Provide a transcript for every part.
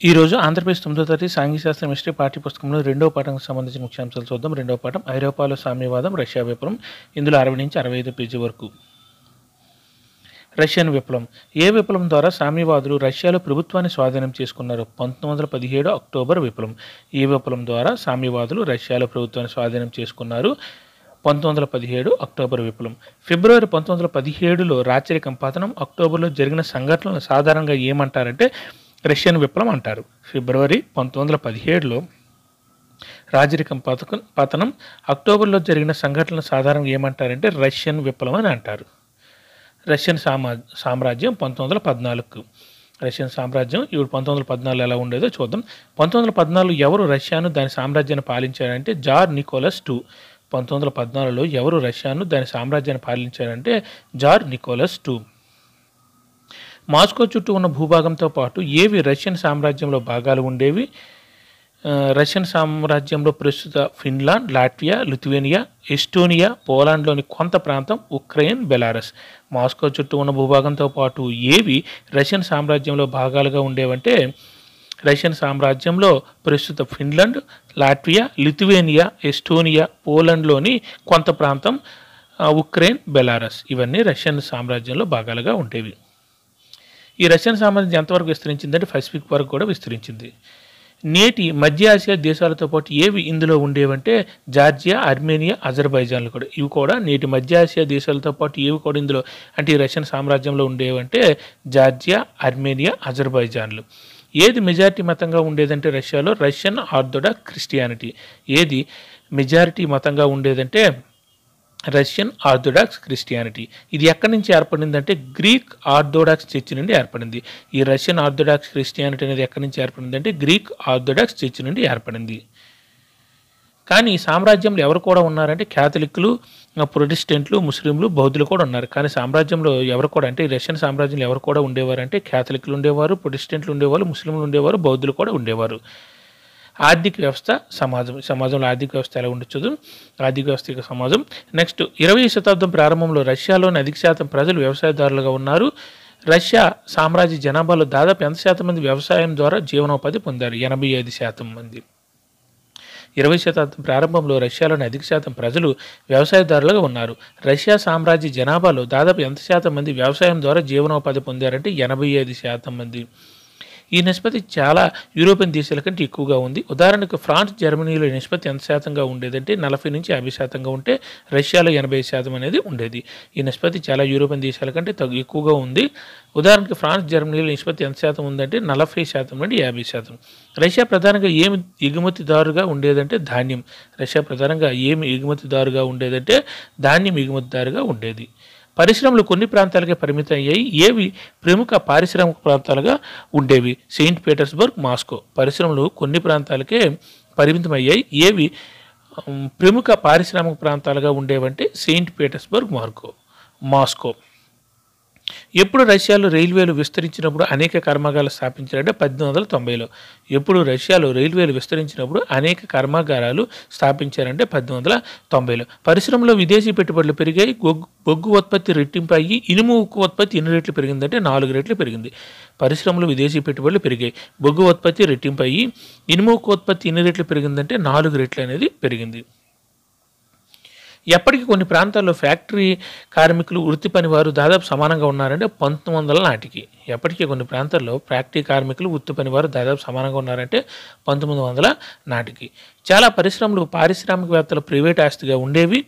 ఈరోజు ఆంధ్రప్రదేశ్ 9వ తరగతి సాంఘిక శాస్త్రం హిస్టరీ పాఠ్య పుస్తకంలో రెండవ పాఠంకి సంబంధించిన ముఖ్యాంశాలు చూద్దాం. రెండవ పాఠం ఐరోపాలో సామ్యవాదం, రష్యా విప్లవం. ఇందులో 60 నుంచి 65 పేజీ వరకు. రష్యన్ విప్లవం. ఏ విప్లవం ద్వారా సామ్యవాదులు రష్యాలో ప్రభుత్వాన్ని స్వాధీనం చేసుకున్నారు? 1917 అక్టోబర్ విప్లవం. ఈ విప్లవం ద్వారా సామ్యవాదులు రష్యాలో ప్రభుత్వాన్ని స్వాధీనం చేసుకున్నారు. 1917 అక్టోబర్ విప్లవం. ఫిబ్రవరి 1917లో రాచరికం పతనం, అక్టోబర్లో జరిగిన సంఘటనలు సాధారణంగా ఏమంటారంటే రష్యన్ విప్లవం అంటారు. ఫిబ్రవరి 1917లో రాజరికం పతనం, అక్టోబర్లో జరిగిన సంఘటనలు సాధారణంగా ఏమంటారంటే రష్యన్ విప్లవం అని అంటారు. రష్యన్ సామ్రాజ్యం 1914. రష్యన్ సామ్రాజ్యం ఇప్పుడు 1914 ఎలా ఉండేదో చూద్దాం. 1914 ఎవరు రష్యాను దాని సామ్రాజ్యాన్ని పాలించారంటే జార్ నికోలస్ II. 1914లో ఎవరు రష్యాను దాని సామ్రాజ్యాన్ని పాలించారంటే జార్ నికోలస్ II. మాస్కో చుట్టూ ఉన్న భూభాగంతో పాటు ఏవి రష్యన్ సామ్రాజ్యంలో భాగాలు ఉండేవి? రష్యన్ సామ్రాజ్యంలో ప్రస్తుత ఫిన్లాండ్, లాట్వియా, లిథువేనియా, ఎస్టోనియా, పోలాండ్లోని కొంత ప్రాంతం, ఉక్రెయిన్, బెలారస్. మాస్కో చుట్టూ ఉన్న భూభాగంతో పాటు ఏవి రష్యన్ సామ్రాజ్యంలో భాగాలుగా ఉండేవంటే రష్యన్ సామ్రాజ్యంలో ప్రస్తుత ఫిన్లాండ్, లాట్వియా, లిథువేనియా, ఎస్టోనియా, పోలాండ్లోని కొంత ప్రాంతం, ఉక్రెయిన్, బెలారస్. ఇవన్నీ రష్యన్ సామ్రాజ్యంలో భాగాలుగా ఉండేవి. ఈ రష్యన్ సామ్రాజ్యం ఎంతవరకు విస్తరించిందంటే పసిఫిక్ వరకు కూడా విస్తరించింది. నేటి మధ్య ఆసియా దేశాలతో పాటు ఏవి ఇందులో ఉండేవంటే జార్జియా, ఆర్మేనియా, అజర్బైజాన్లు కూడా. ఇవి కూడా నేటి మధ్య ఆసియా దేశాలతో పాటు ఏవి కూడా ఇందులో అంటే ఈ రష్యన్ సామ్రాజ్యంలో ఉండేవంటే జార్జియా, ఆర్మేనియా, అజర్బైజాన్లు. ఏది మెజారిటీ మతంగా ఉండేదంటే రష్యాలో రష్యన్ ఆర్థోడాక్స్ క్రిస్టియానిటీ. ఏది మెజారిటీ మతంగా ఉండేదంటే రష్యన్ ఆర్థోడాక్స్ క్రిస్టియానిటీ. ఇది ఎక్కడి నుంచి ఏర్పడిందంటే గ్రీక్ ఆర్థోడాక్స్ చర్చ్ నుండి ఏర్పడింది. ఈ రష్యన్ ఆర్థోడాక్స్ క్రిస్టియానిటీ అనేది ఎక్కడి నుంచి ఏర్పడిందంటే గ్రీక్ ఆర్థోడాక్స్ చర్చ్ నుండి ఏర్పడింది. కానీ ఈ సామ్రాజ్యంలో ఎవరు కూడా ఉన్నారంటే క్యాథలిక్లు, ప్రొటెస్టెంట్లు, ముస్లింలు, బౌద్ధులు కూడా ఉన్నారు. కానీ సామ్రాజ్యంలో ఎవరు కూడా అంటే ఈ రష్యన్ సామ్రాజ్యంలో ఎవరు కూడా ఉండేవారంటే క్యాథలిక్లు ఉండేవారు, ప్రొటెస్టెంట్లు ఉండేవారు, ముస్లింలు ఉండేవారు, బౌద్ధులు కూడా ఉండేవారు. ఆర్థిక వ్యవస్థ, సమాజంలో ఆర్థిక వ్యవస్థ ఎలా ఉండొచ్చు? ఆర్థిక వ్యవస్థ సమాజం. నెక్స్ట్ 20వ శతాబ్దం ప్రారంభంలో రష్యాలోని అధిక శాతం ప్రజలు వ్యవసాయదారులుగా ఉన్నారు. రష్యా సామ్రాజ్య జనాభాలో దాదాపు ఎంత శాతం మంది వ్యవసాయం ద్వారా జీవనోపాధి పొందారు? 85% మంది. 20వ శతాబ్దం ప్రారంభంలో రష్యాలోని అధిక శాతం ప్రజలు వ్యవసాయదారులుగా ఉన్నారు. రష్యా సామ్రాజ్య జనాభాలో దాదాపు ఎంత శాతం మంది వ్యవసాయం ద్వారా జీవనోపాధి పొందారంటే 85% మంది. ఈ నిష్పత్తి చాలా యూరోపియన్ దేశాల కంటే ఎక్కువగా ఉంది. ఉదాహరణకు ఫ్రాన్స్, జర్మనీలో నిష్పత్తి ఎంత శాతంగా ఉండేదంటే 40 నుంచి 50% ఉంటే రష్యాలో 85% అనేది ఉండేది. ఈ నిష్పత్తి చాలా యూరోపియన్ దేశాల కంటే ఎక్కువగా ఉంది. ఉదాహరణకు ఫ్రాన్స్, జర్మనీలో నిష్పత్తి ఎంత శాతం ఉందంటే 40% నుండి 50%. రష్యా ప్రధానంగా ఏమి ఎగుమతిదారుగా ఉండేదంటే ధాన్యం. రష్యా ప్రధానంగా ఏమి ఎగుమతిదారుగా ఉండేదంటే ధాన్యం ఎగుమతిదారుగా ఉండేది. పరిశ్రమలు కొన్ని ప్రాంతాలకే పరిమితం అయ్యాయి. ఏవి ప్రముఖ పారిశ్రామిక ప్రాంతాలుగా ఉండేవి? Saint Petersburg, Moscow. పరిశ్రమలు కొన్ని ప్రాంతాలకే పరిమితం అయ్యాయి. ఏవి ప్రముఖ పారిశ్రామిక ప్రాంతాలుగా ఉండేవంటే సెయింట్ పీటర్స్బర్గ్, మాస్కో. ఎప్పుడు రష్యాలో రైల్వేలు విస్తరించినప్పుడు అనేక కర్మాగారాలు స్థాపించారంటే 1890లో. ఎప్పుడు రష్యాలో రైల్వేలు విస్తరించినప్పుడు అనేక కర్మాగారాలు స్థాపించారంటే 1890లో. పరిశ్రమలో విదేశీ పెట్టుబడులు పెరిగాయి. బొగ్గు ఉత్పత్తి రెట్టింపు అయ్యి ఇనుము ఉక్కు ఉత్పత్తి ఎన్ని రెట్లు పెరిగిందంటే 4 రెట్లు పెరిగింది. పరిశ్రమలో విదేశీ పెట్టుబడులు పెరిగాయి. బొగ్గు ఉత్పత్తి రెట్టింపు అయ్యి ఇనుము ఉక్కు ఉత్పత్తి ఎన్ని రెట్లు పెరిగిందంటే 4 రెట్లు అనేది పెరిగింది. ఎప్పటికీ కొన్ని ప్రాంతాల్లో ఫ్యాక్టరీ కార్మికులు, వృత్తి పనివారు దాదాపు సమానంగా ఉన్నారంటే 1900 నాటికి. ఎప్పటికీ కొన్ని ప్రాంతాల్లో ఫ్యాక్టరీ కార్మికులు, వృత్తి పనివారు దాదాపు సమానంగా ఉన్నారంటే 1900 నాటికి. చాలా పరిశ్రమలు పారిశ్రామికవేత్తల ప్రైవేట్ ఆస్తిగా ఉండేవి.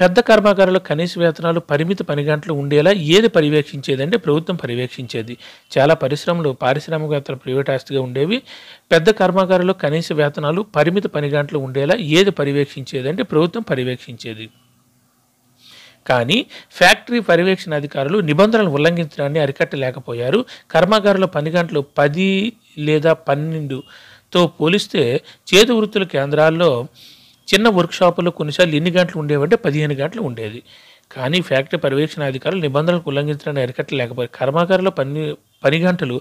పెద్ద కర్మాగారాలు కనీస వేతనాలు, పరిమిత పని గంటలు ఉండేలా ఏది పర్యవేక్షించేది అంటే ప్రభుత్వం పర్యవేక్షించేది. చాలా పరిశ్రమలు పారిశ్రామికవేత్తల ప్రైవేట్ ఆస్తిగా ఉండేవి. పెద్ద కర్మాగారాలు కనీస వేతనాలు, పరిమిత పని గంటలు ఉండేలా ఏది పర్యవేక్షించేది అంటే ప్రభుత్వం పర్యవేక్షించేది. కానీ ఫ్యాక్టరీ పర్యవేక్షణ అధికారులు నిబంధనలను ఉల్లంఘించడాన్ని అరికట్టలేకపోయారు. కర్మాగారాల పని గంటలు 10 లేదా 12తో పోలిస్తే చేతి వృత్తుల కేంద్రాల్లో చిన్న వర్క్షాపుల్లో కొన్నిసార్లు ఎన్ని గంటలు ఉండేవంటే 15 గంటలు ఉండేది. కానీ ఫ్యాక్టరీ పర్యవేక్షణ అధికారులు నిబంధనలకు ఉల్లంఘించడాన్ని అరికట్టలేకపోయారు. కర్మాగారంలో పని గంటలు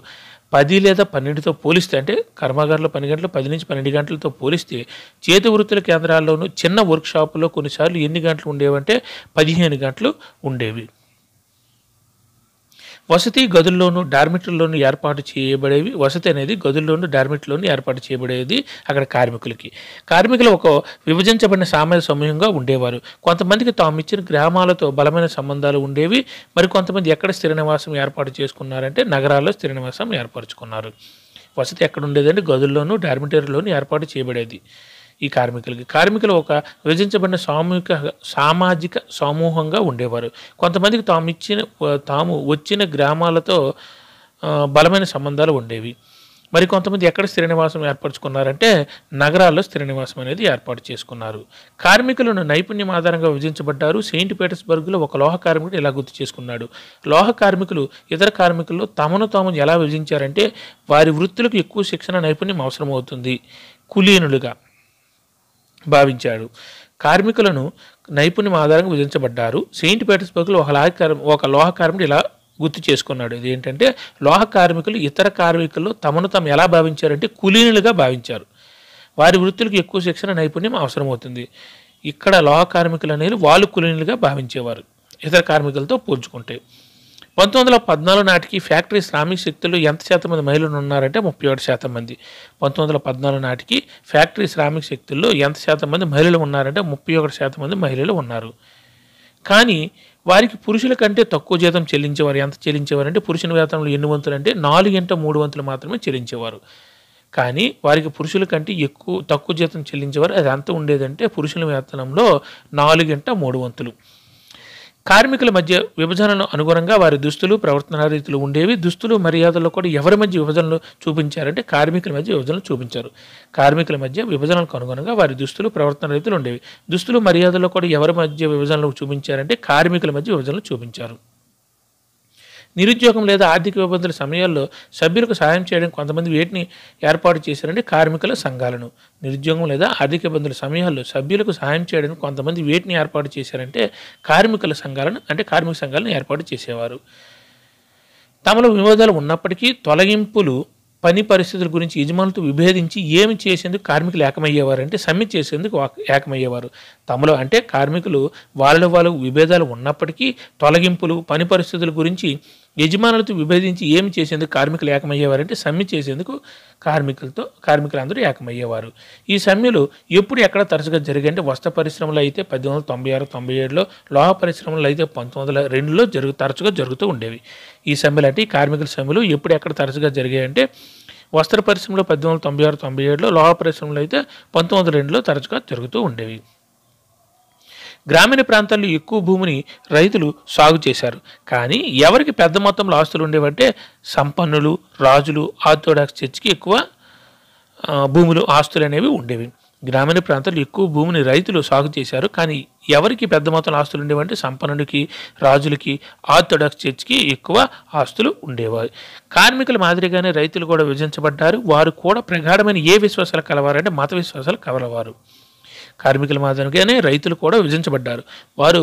10 లేదా 12తో పోలిస్తే అంటే కర్మాగారంలో పని గంటలు 10 నుంచి 12 గంటలతో పోలిస్తే చేతి వృత్తుల కేంద్రాల్లోనూ చిన్న వర్క్షాపుల్లో కొన్నిసార్లు ఎన్ని గంటలు ఉండేవంటే 15 గంటలు ఉండేవి. వసతి గదుల్లోనూ డార్మిటరీలోనూ ఏర్పాటు చేయబడేవి. వసతి అనేది గదుల్లోనూ డార్మిటరీలోనూ ఏర్పాటు చేయబడేది అక్కడ కార్మికులకి. కార్మికులు ఒక విభజించబడిన సామాజిక సమూహంగా ఉండేవారు. కొంతమందికి తాము ఇచ్చిన గ్రామాలతో బలమైన సంబంధాలు ఉండేవి. మరి కొంతమంది ఎక్కడ స్థిర నివాసం ఏర్పాటు చేసుకున్నారంటే నగరాల్లో స్థిర నివాసం ఏర్పరచుకున్నారు. వసతి ఎక్కడ ఉండేదంటే గదుల్లోనూ డార్మిటరీలోనూ ఏర్పాటు చేయబడేది. ఈ కార్మికులు ఒక విభజించబడిన సామాజిక సమూహంగా ఉండేవారు. కొంతమందికి తాము వచ్చిన గ్రామాలతో బలమైన సంబంధాలు ఉండేవి. మరి కొంతమంది ఎక్కడ స్థిర నివాసం ఏర్పరచుకున్నారంటే నగరాల్లో స్థిర నివాసం అనేది ఏర్పాటు చేసుకున్నారు. కార్మికులను నైపుణ్యం ఆధారంగా విభజించబడ్డారు. సెయింట్ పీటర్స్బర్గ్లో ఒక లోహ కార్మికుడు ఇలా గుర్తు చేసుకున్నాడు. లోహ కార్మికులు ఇతర కార్మికుల్లో తమను తాము ఎలా విభజించారంటే వారి వృత్తులకు ఎక్కువ శిక్షణ నైపుణ్యం అవసరమవుతుంది కులీనులుగా భావించాడు. కార్మికులను నైపుణ్యం ఆధారంగా విధించబడ్డారు. సెయింట్ పీటర్స్బర్గ్లో ఒక లోహ కార్మికుడు ఇలా గుర్తు చేసుకున్నాడు. ఇది ఏంటంటే లోహ కార్మికులు ఇతర కార్మికుల్లో తమను తాము ఎలా భావించారంటే కులీనులుగా భావించారు. వారి వృత్తులకు ఎక్కువ శిక్షణ నైపుణ్యం అవసరమవుతుంది. ఇక్కడ లోహ కార్మికులు అనేది వాళ్ళు కులీనులుగా భావించేవారు ఇతర కార్మికులతో పోల్చుకుంటే. 1914 నాటికి ఫ్యాక్టరీ శ్రామిక శక్తులు ఎంత శాతం మంది మహిళలు ఉన్నారంటే 37% మంది. 1914 నాటికి ఫ్యాక్టరీ శ్రామిక శక్తుల్లో ఎంత శాతం మంది మహిళలు ఉన్నారంటే 31% మంది మహిళలు ఉన్నారు. కానీ వారికి పురుషుల కంటే తక్కువ జీతం చెల్లించేవారు. ఎంత చెల్లించేవారు అంటే పురుషుల వేతనంలో ఎన్ని వంతులు అంటే 4 వంతులు మాత్రమే చెల్లించేవారు. కానీ వారికి పురుషుల కంటే తక్కువ జీతం చెల్లించేవారు. అది ఎంత ఉండేదంటే పురుషుల వేతనంలో 4 వంతులు. కార్మికుల మధ్య విభజనను అనుగుణంగా వారి దుస్తులు ప్రవర్తన రీతులు ఉండేవి. దుస్తులు మర్యాదల్లో కూడా ఎవరి మధ్య విభజనలు చూపించారంటే కార్మికుల మధ్య విభజనలు చూపించారు. కార్మికుల మధ్య విభజనలకు అనుగుణంగా వారి దుస్తులు ప్రవర్తన రీతులు ఉండేవి. దుస్తులు మర్యాదల్లో కూడా ఎవరి మధ్య విభజనలు చూపించారంటే కార్మికుల మధ్య విభజనలు చూపించారు. నిరుద్యోగం లేదా ఆర్థిక ఇబ్బందుల సమయాల్లో సభ్యులకు సహాయం చేయడానికి కొంతమంది వేటిని ఏర్పాటు చేశారంటే కార్మికుల సంఘాలను. నిరుద్యోగం లేదా ఆర్థిక ఇబ్బందుల సమయాల్లో సభ్యులకు సహాయం చేయడానికి కొంతమంది వేటిని ఏర్పాటు చేశారంటే కార్మిక సంఘాలను ఏర్పాటు చేసేవారు. తమలో వివాదాలు ఉన్నప్పటికీ తొలగింపులు పని పరిస్థితుల గురించి యజమానులతో విభేదించి ఏమి చేసేందుకు కార్మికులు ఏకమయ్యేవారంటే సమ్మె చేసేందుకు ఏకమయ్యేవారు. తమలో అంటే కార్మికులు వాళ్ళ విభేదాలు ఉన్నప్పటికీ తొలగింపులు పని పరిస్థితుల గురించి యజమానులతో విభేదించి ఏమి చేసేందుకు కార్మికులు ఏకమయ్యేవారంటే సమ్మె చేసేందుకు కార్మికులందరూ ఏకమయ్యేవారు. ఈ సమ్మెలు ఎప్పుడు ఎక్కడ తరచుగా జరిగాయంటే వస్త్ర పరిశ్రమలో అయితే 1896-97లో, లోహ పరిశ్రమలో అయితే 1902లో తరచుగా జరుగుతూ ఉండేవి. ఈ సమ్మెలు అంటే ఈ కార్మికుల సమ్మెలు ఎప్పుడు ఎక్కడ తరచుగా జరిగాయంటే వస్త్ర పరిశ్రమలో 1896-97లో, లోహ పరిశ్రమలో అయితే 1902లో తరచుగా జరుగుతూ ఉండేవి. గ్రామీణ ప్రాంతాల్లో ఎక్కువ భూమిని రైతులు సాగు చేశారు. కానీ ఎవరికి పెద్ద మొత్తంలో ఆస్తులు ఉండేవంటే సంపన్నులు, రాజులు, ఆర్థోడాక్స్ చర్చికి ఎక్కువ ఆస్తులు అనేవి ఉండేవి. గ్రామీణ ప్రాంతాల్లో ఎక్కువ భూమిని రైతులు సాగు చేశారు. కానీ ఎవరికి పెద్ద మొత్తంలో ఆస్తులు ఉండేవంటే సంపన్నుడికి, రాజులకి, ఆర్థోడాక్స్ చర్చికి ఎక్కువ ఆస్తులు ఉండేవారు. కార్మికుల మాదిరిగానే రైతులు కూడా విభజించబడ్డారు. వారు కూడా ప్రగాఢమైన ఏ విశ్వాసాలు కలవారంటే మత విశ్వాసాలు కలవారు. కార్మికుల మాదిరిగానే రైతులు కూడా విభజించబడ్డారు. వారు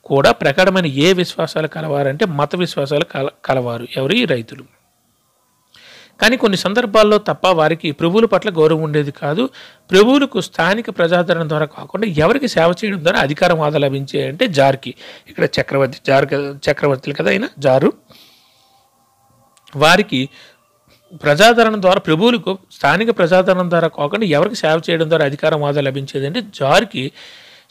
కూడా ప్రకటమైన ఏ విశ్వాసాలు కలవారంటే మత విశ్వాసాలు కలవారు ఎవరు? రైతులు. కానీ కొన్ని సందర్భాల్లో తప్ప వారికి ప్రభువుల పట్ల గౌరవం ఉండేది కాదు. ప్రభువులకు స్థానిక ప్రజాదరణ ద్వారా కాకుండా ఎవరికి సేవ చేయడం ద్వారా అధికారం ఆదా లభించాయంటే జార్కి. ఇక్కడ చక్రవర్తులు కదా అయినా జారు. వారికి ప్రజాదరణ ద్వారా ప్రభువులకు స్థానిక ప్రజాదరణ ద్వారా కాకుండా ఎవరికి సేవ చేయడం ద్వారా అధికారం వాదా లభించేది అంటే జార్కి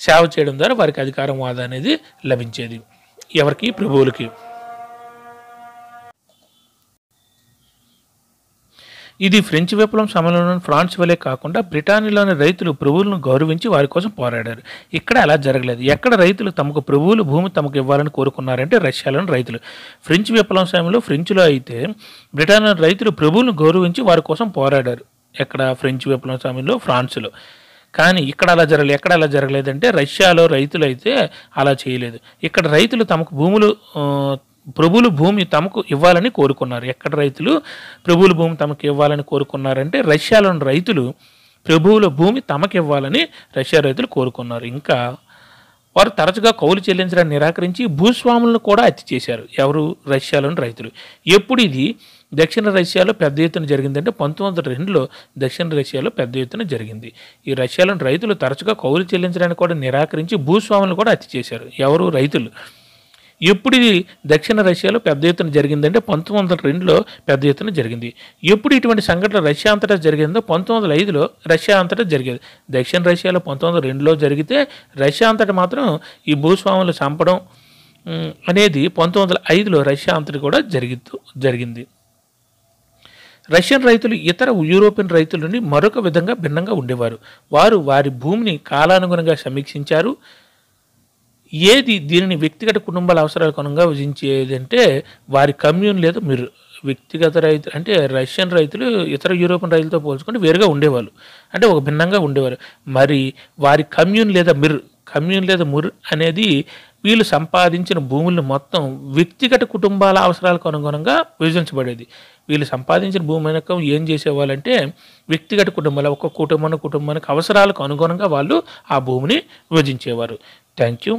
సేవ చేయడం ద్వారా వారికి అధికారం వాదా అనేది లభించేది. ఎవరికి? ప్రభువులకి. ఇది ఫ్రెంచ్ విప్లవం సమయంలోని ఫ్రాన్స్ వలె కాకుండా బ్రిటనీలోని రైతులు ప్రభువులను గౌరవించి వారి కోసం పోరాడారు. ఇక్కడ అలా జరగలేదు. ఎక్కడ రైతులు తమకు ప్రభువులు భూమి తమకు ఇవ్వాలని కోరుకున్నారంటే రష్యాలోని రైతులు. ఫ్రెంచ్ విప్లవం సమయంలో ఫ్రెంచ్లో అయితే బ్రిటన్లోని రైతులు ప్రభువులను గౌరవించి వారి కోసం పోరాడారు. ఎక్కడ? ఫ్రెంచ్ విప్లవం సమయంలో ఫ్రాన్స్లో. కానీ ఇక్కడ అలా జరగలేదు. ఎక్కడ అలా జరగలేదంటే రష్యాలో రైతులు అయితే అలా చేయలేదు. ఇక్కడ రైతులు తమకు ప్రభువుల భూమి తమకు ఇవ్వాలని కోరుకున్నారు. ఎక్కడ రైతులు ప్రభువుల భూమి తమకు ఇవ్వాలని కోరుకున్నారంటే రష్యాలోని రైతులు ప్రభువుల భూమి తమకు ఇవ్వాలని రష్యా రైతులు కోరుకున్నారు. ఇంకా వారు తరచుగా కౌలు చెల్లించడానికి నిరాకరించి భూస్వాములను కూడా హత్య చేశారు. ఎవరు? రష్యాలోని రైతులు. ఎప్పుడు ఇది దక్షిణ రష్యాలో పెద్ద ఎత్తున జరిగిందంటే 1902లో దక్షిణ రష్యాలో పెద్ద ఎత్తున జరిగింది. ఈ రష్యాలోని రైతులు తరచుగా కౌలు చెల్లించడానికి కూడా నిరాకరించి భూస్వాములను కూడా హత్య చేశారు. ఎవరు? రైతులు. ఎప్పుడు ఇది దక్షిణ రష్యాలో పెద్ద ఎత్తున జరిగిందంటే 1902లో పెద్ద ఎత్తున జరిగింది. ఎప్పుడు ఇటువంటి సంఘటన రష్యా అంతటా జరిగిందో 1905లో రష్యా అంతటా జరిగేది. దక్షిణ రష్యాలో 1902లో జరిగితే రష్యా అంతటా మాత్రం ఈ భూస్వాములు చంపడం అనేది 1905లో రష్యా అంతటా కూడా జరిగింది. రష్యన్ రైతులు ఇతర యూరోపియన్ రైతుల నుండి మరొక విధంగా భిన్నంగా ఉండేవారు. వారు వారి భూమిని కాలానుగుణంగా సమీక్షించారు. దీనిని వ్యక్తిగత కుటుంబాల అవసరాలకు అనుగుణంగా విభజించేది అంటే వారి కమ్యూన్ లేదా మిర్రు. వ్యక్తిగత రైతులు అంటే రష్యన్ రైతులు ఇతర యూరోపియన్ రైతులతో పోల్చుకుంటే వేరుగా ఉండేవాళ్ళు, అంటే ఒక భిన్నంగా ఉండేవారు. మరి వారి కమ్యూన్ లేదా ముర్ అనేది వీళ్ళు సంపాదించిన భూములను మొత్తం వ్యక్తిగత కుటుంబాల అవసరాలకు అనుగుణంగా విభజించబడేది. వీళ్ళు సంపాదించిన భూమి వెనక ఏం చేసేవాళ్ళంటే వ్యక్తిగత కుటుంబాలు, ఒక్క కుటుంబానికి అవసరాలకు అనుగుణంగా వాళ్ళు ఆ భూమిని విభజించేవారు. Thank you.